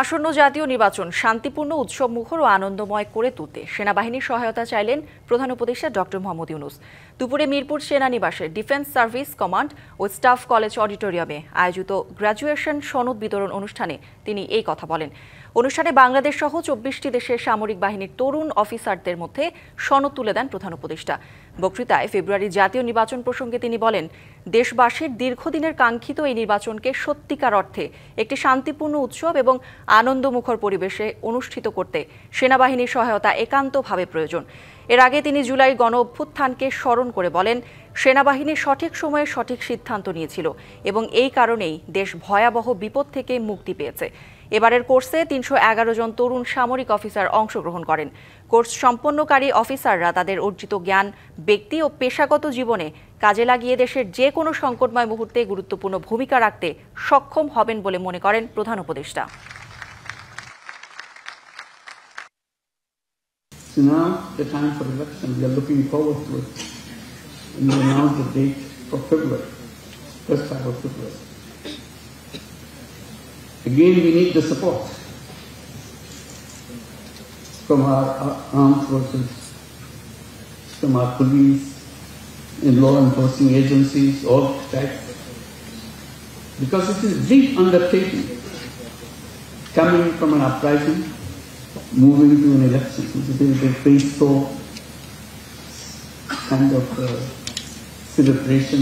আসন্ন জাতীয় নির্বাচন শান্তিপূর্ণ উৎসবমুখর ও আনন্দময় করে তুলতে সেনাবাহিনীর সহায়তা চাইলেন প্রধান উপদেষ্টা ডক্টর মোহাম্মদ ইউনূস। দুপুরে মিরপুর সেনানিবাসে ডিফেন্স সার্ভিস কমান্ড ও স্টাফ কলেজ অডিটোরিয়ামে আয়োজিত গ্র্যাজুয়েশন সনদ বিতরণ অনুষ্ঠানে তিনি এই কথা বলেন। অনুষ্ঠানে বাংলাদেশ সহ ২৪টি দেশের সামরিক বাহিনীর তরুণ অফিসারদের মধ্যে সনদ তুলে দেন প্রধান উপদেষ্টা। বক্তৃতায় ফেব্রুয়ারির জাতীয় নির্বাচন প্রসঙ্গে তিনি বলেন, দেশবাসীর দীর্ঘদিনের কাঙ্ক্ষিত এই নির্বাচনকে সত্যিকার অর্থে একটি শান্তিপূর্ণ উৎসব এবং আনন্দমুখর পরিবেশে অনুষ্ঠিত করতে সেনাবাহিনীর সহায়তা একান্তভাবে প্রয়োজন। এর আগে তিনি জুলাই গণ অভ্যুত্থানকে স্মরণ করে বলেন, সেনাবাহিনী সঠিক সময়ে সঠিক সিদ্ধান্ত নিয়েছিল এবং এই কারণেই দেশ ভয়াবহ বিপদ থেকে মুক্তি পেয়েছে। এবারের কোর্সে ৩১১ জন তরুণ সামরিক অফিসার অংশগ্রহণ করেন। কোর্স সম্পন্নকারী অফিসাররা তাদের অর্জিত জ্ঞান ব্যক্তি ও পেশাগত জীবনে কাজে লাগিয়ে দেশের যে কোনো সংকটময় মুহূর্তে গুরুত্বপূর্ণ ভূমিকা রাখতে সক্ষম হবেন বলে মনে করেন প্রধান উপদেষ্টা। So now the time for election, we are looking forward to it. And we announced the date for February, first half of February. Again, we need the support from our armed forces, from our police, and law enforcing agencies, all types. Because it is a big undertaking coming from an uprising, moving to an election. It is a peaceful kind of celebration.